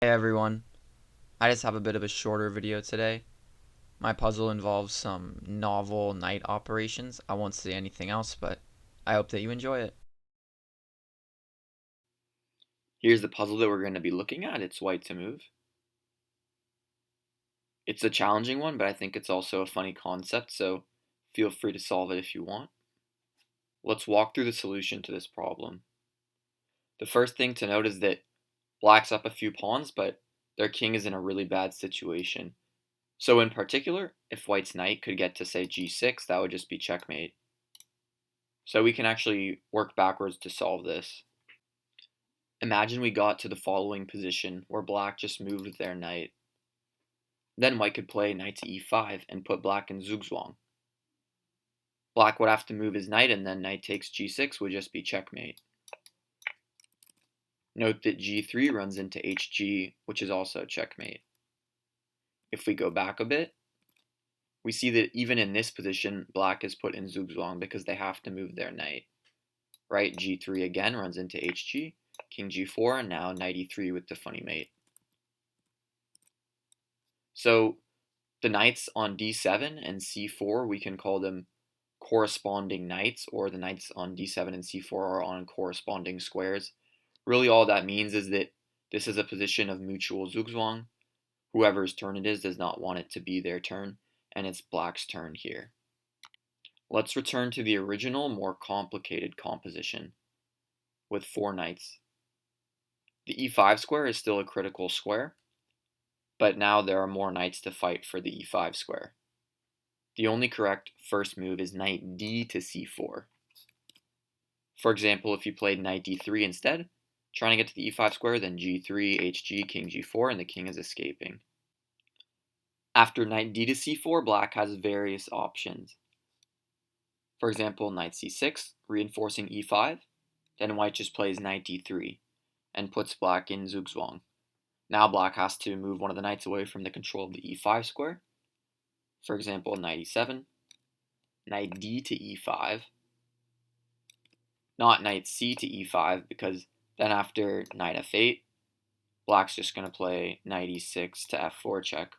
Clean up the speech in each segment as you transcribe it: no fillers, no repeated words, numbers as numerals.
Hey everyone, I just have a bit of a shorter video today. My puzzle involves some novel knight operations. I won't say anything else, but I hope that you enjoy it. Here's the puzzle that we're going to be looking at. It's white to move. It's a challenging one, but I think it's also a funny concept, so feel free to solve it if you want. Let's walk through the solution to this problem. The first thing to note is that black's up a few pawns, but their king is in a really bad situation. So in particular, if white's knight could get to say g6, that would just be checkmate. So we can actually work backwards to solve this. Imagine we got to the following position where black just moved their knight. Then white could play knight to e5 and put black in zugzwang. Black would have to move his knight, and then knight takes g6 would just be checkmate. Note that g3 runs into hg, which is also checkmate. If we go back a bit, we see that even in this position, black is put in zugzwang because they have to move their knight. Right, g3 again runs into hg, king g4, and now knight e3 with the funny mate. So the knights on d7 and c4, we can call them corresponding knights, or the knights on d7 and c4 are on corresponding squares. Really all that means is that this is a position of mutual zugzwang. Whoever's turn it is does not want it to be their turn, and it's black's turn here. Let's return to the original, more complicated composition with 4 knights. The e5 square is still a critical square, but now there are more knights to fight for the e5 square. The only correct first move is knight d to c4. For example, if you played knight d3 instead, trying to get to the e5 square, then g3, hg, king g4, and the king is escaping. After knight d to c4, black has various options. For example, knight c6, reinforcing e5, then white just plays knight d3 and puts black in zugzwang. Now black has to move one of the knights away from the control of the e5 square. For example, knight e7, knight d to e5, not knight c to e5, because then after knight f8, black's just going to play knight e6 to f4 check.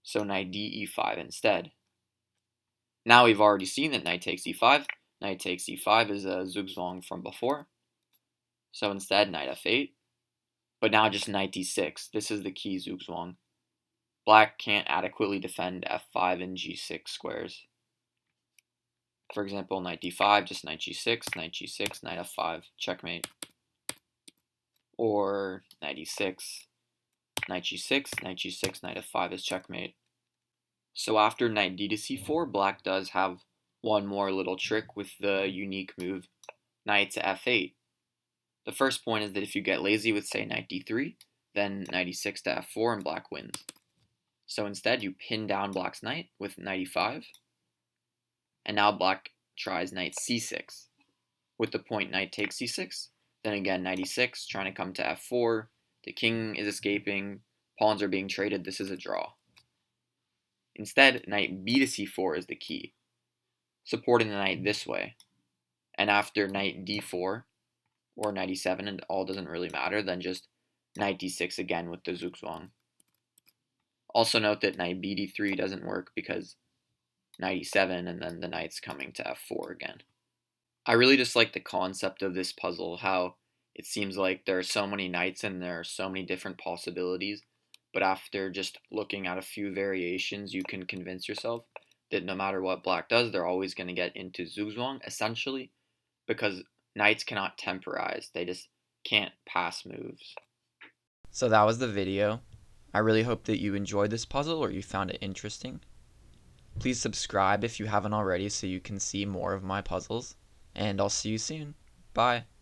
So knight d e5 instead. Now we've already seen that knight takes e5. Knight takes e5 is a zugzwang from before. So instead, knight f8. But now just knight d6. This is the key zugzwang. Black can't adequately defend f5 and g6 squares. For example, knight d5, just knight g6, knight g6, knight f5, checkmate. Or knight e6, knight g6, knight g6, knight f5 is checkmate. So after knight d to c4, black does have one more little trick with the unique move, knight to f8. The first point is that if you get lazy with, say, knight d3, then knight e6 to f4 and black wins. So instead, you pin down black's knight with knight e5, and now black tries knight c6. With the point knight takes c6, then again knight e6, trying to come to f4, the king is escaping, pawns are being traded, this is a draw. Instead, knight b to c4 is the key, supporting the knight this way. And after knight d4, or knight e7, and all doesn't really matter, then just knight d6 again with the zugzwang. Also note that knight b d3 doesn't work because knight e7 and then the knight's coming to f4 again. I really just like the concept of this puzzle, how it seems like there are so many knights and there are so many different possibilities, but after just looking at a few variations, you can convince yourself that no matter what black does, they're always going to get into zugzwang, essentially, because knights cannot temporize. They just can't pass moves. So that was the video. I really hope that you enjoyed this puzzle or you found it interesting. Please subscribe if you haven't already so you can see more of my puzzles, and I'll see you soon. Bye.